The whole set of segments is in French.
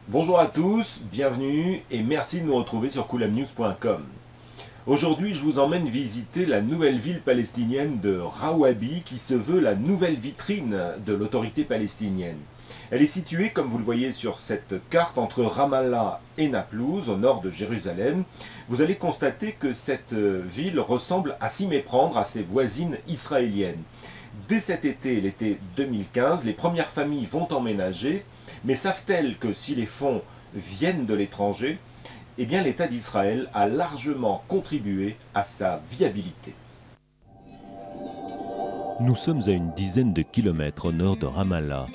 Bonjour à tous, bienvenue et merci de nous retrouver sur coolamnews.com. Aujourd'hui, je vous emmène visiter la nouvelle ville palestinienne de Rawabi qui se veut la nouvelle vitrine de l'autorité palestinienne. Elle est située, comme vous le voyez sur cette carte, entre Ramallah et Naplouse, au nord de Jérusalem. Vous allez constater que cette ville ressemble à s'y méprendre à ses voisines israéliennes. Dès cet été, l'été 2015, les premières familles vont emménager, mais savent-elles que si les fonds viennent de l'étranger, eh bien l'État d'Israël a largement contribué à sa viabilité. Nous sommes à une dizaine de kilomètres au nord de Ramallah.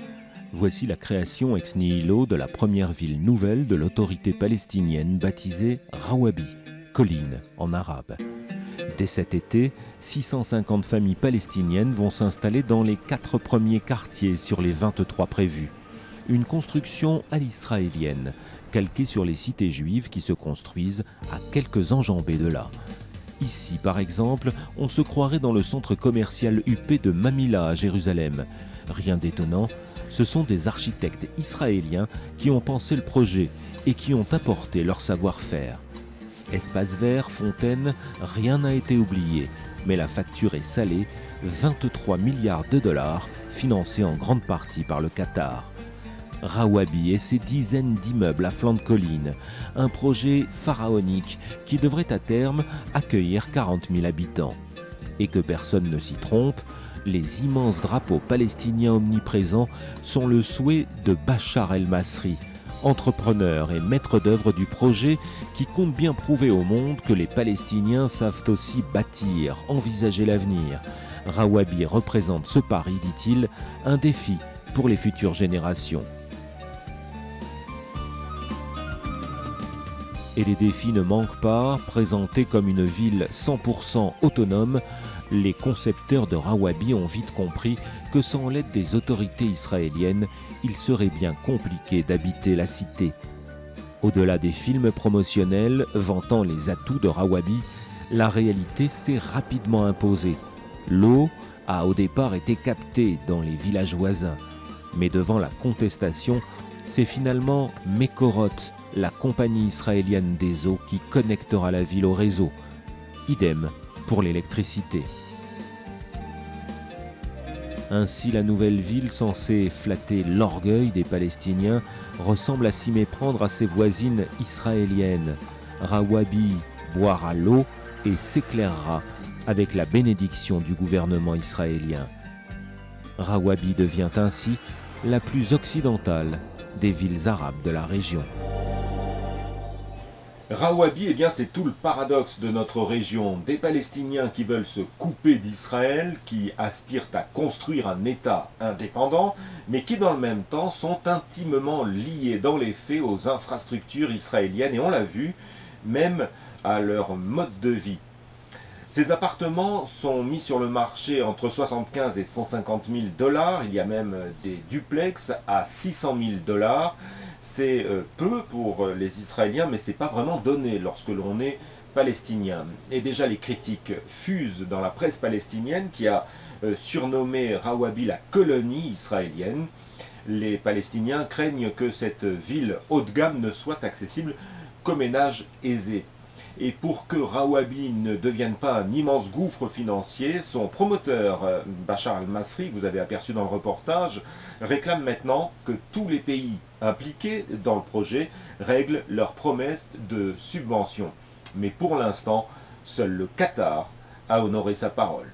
Voici la création ex nihilo de la première ville nouvelle de l'autorité palestinienne baptisée Rawabi, colline en arabe. Dès cet été, 650 familles palestiniennes vont s'installer dans les 4 premiers quartiers sur les 23 prévus. Une construction à l'israélienne, calquée sur les cités juives qui se construisent à quelques enjambées de là. Ici, par exemple, on se croirait dans le centre commercial huppé de Mamilla à Jérusalem. Rien d'étonnant, ce sont des architectes israéliens qui ont pensé le projet et qui ont apporté leur savoir-faire. Espaces verts, fontaines, rien n'a été oublié, mais la facture est salée, 23 milliards de dollars, financés en grande partie par le Qatar. Rawabi et ses dizaines d'immeubles à flanc de colline, un projet pharaonique qui devrait à terme accueillir 40 000 habitants. Et que personne ne s'y trompe, les immenses drapeaux palestiniens omniprésents sont le souhait de Bachar el-Masri, entrepreneur et maître d'œuvre du projet qui compte bien prouver au monde que les Palestiniens savent aussi bâtir, envisager l'avenir. Rawabi représente ce pari, dit-il, un défi pour les futures générations. Et les défis ne manquent pas. Présentés comme une ville 100% autonome, les concepteurs de Rawabi ont vite compris que sans l'aide des autorités israéliennes, il serait bien compliqué d'habiter la cité. Au-delà des films promotionnels vantant les atouts de Rawabi, la réalité s'est rapidement imposée. L'eau a au départ été captée dans les villages voisins, mais devant la contestation, c'est finalement Mekorot, la compagnie israélienne des eaux, qui connectera la ville au réseau. Idem pour l'électricité. Ainsi, la nouvelle ville, censée flatter l'orgueil des Palestiniens, ressemble à s'y méprendre à ses voisines israéliennes. Rawabi boira l'eau et s'éclairera avec la bénédiction du gouvernement israélien. Rawabi devient ainsi la plus occidentale des villes arabes de la région. Rawabi, eh bien, c'est tout le paradoxe de notre région. Des Palestiniens qui veulent se couper d'Israël, qui aspirent à construire un État indépendant, mais qui dans le même temps sont intimement liés dans les faits aux infrastructures israéliennes, et on l'a vu, même à leur mode de vie. Ces appartements sont mis sur le marché entre 75 et 150 000 dollars. Il y a même des duplex à 600 000 dollars. C'est peu pour les Israéliens, mais ce n'est pas vraiment donné lorsque l'on est palestinien. Et déjà, les critiques fusent dans la presse palestinienne qui a surnommé Rawabi la colonie israélienne. Les Palestiniens craignent que cette ville haut de gamme ne soit accessible qu'aux ménages aisés. Et pour que Rawabi ne devienne pas un immense gouffre financier, son promoteur, Bachar el-Masri, que vous avez aperçu dans le reportage, réclame maintenant que tous les pays impliqués dans le projet règlent leurs promesses de subvention. Mais pour l'instant, seul le Qatar a honoré sa parole.